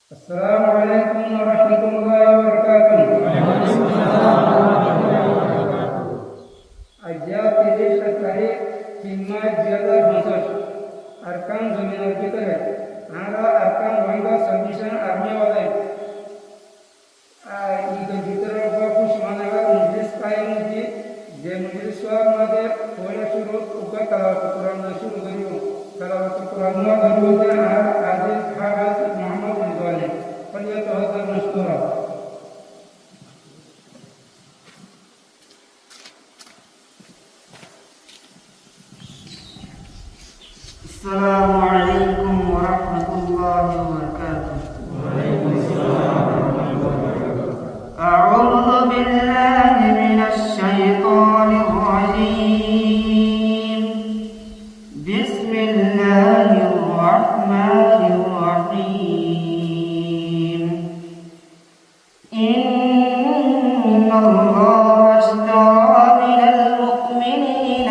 السلام عليكم ورحمة الله وبركاته. أجزاء 30 तारीख 3 मार्च 2065 अरकान जमीन के तहत हमारा अरकान वहीदा सबमिशन आर्मी वाले ईद भीतर कुछ मानेगा मजलिस कायम की जे मजलिस वाले थोड़ा शुरू उका तलावत कुरान शुरू करियो तलावत कुरान में करियो जे आज हाफिज मोहम्मद रिजवानी फलियतफद्दल मशकूरा. السلام عليكم ورحمة الله وبركاته. وعليكم السلام ورحمة الله وبركاته. أعوذ بالله من الشيطان الرجيم. بسم الله الرحمن الرحيم. إن الله اشترى من المؤمنين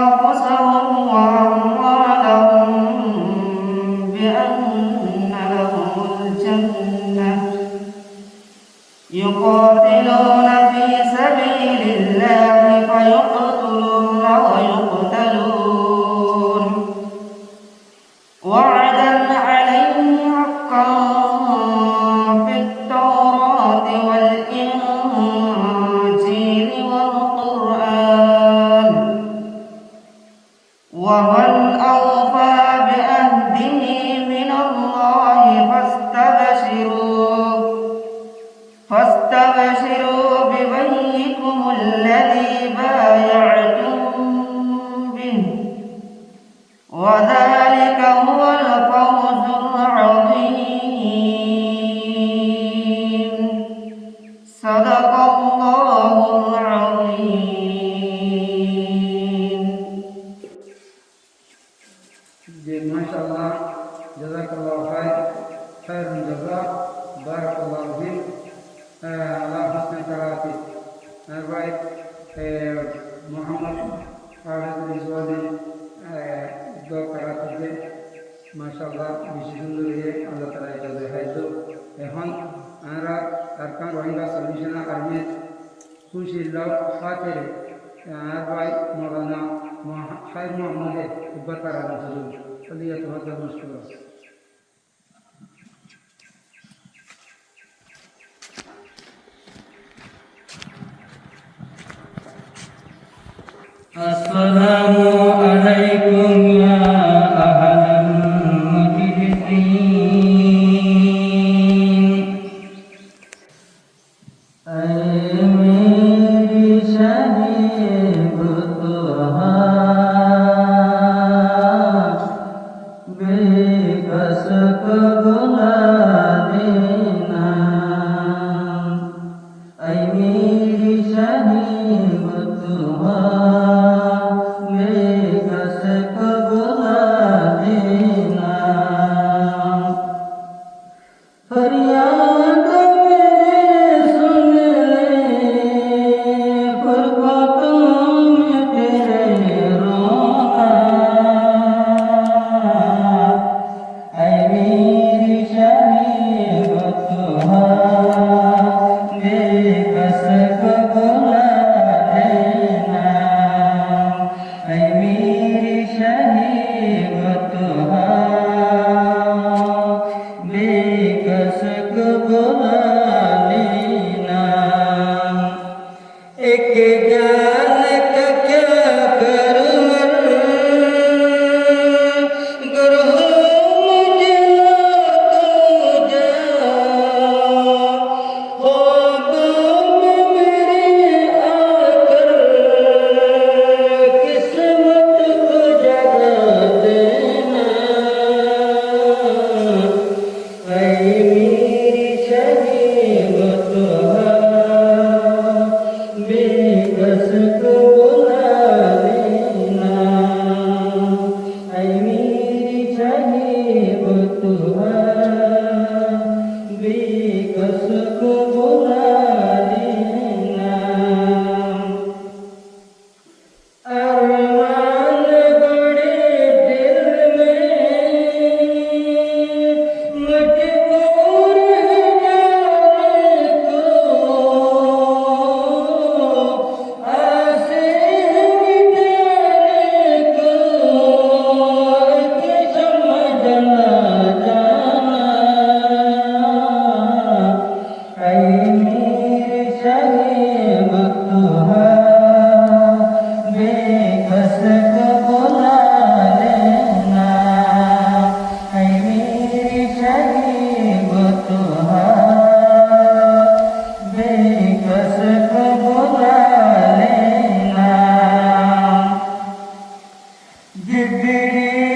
أنفسهم وأموالهم بأن لهم الجنة يقاتلون في سبيل الله فيقتلون ويقتلون وعدا عليه حقا في التوراة والإنجيل والقرآن ومن أوفى بعهده من الله فاستبشروا ببيعكم الذي بايعتم به وذلك هو الفوز العظيم. صدق الله العظيم. जे माशाअल्लाह जज़ाकल्लाहु खैरन जज़ा बारकल्लाहु फीक अला हुस्न कराती भाई मोहम्मद हाफिज रिजवानी दो कराती के माशाअल्लाह বেশি সুন্দর হয়ে আল্লাহ তাআলা এটা দেখাইতো. এখন আমরা আরকান রোহিঙ্গা সলিউশন আর্মি খুশি লোক খাতিরে আর ভাই মৌলানা খাইর মোহাম্মদ উব্বাকার আলহামদুলিল্লাহ فليتفضل مشكورا. السلام عليكم يا أهل المجلسين. أي मेरी शहीद तुहा बेगा الصديقين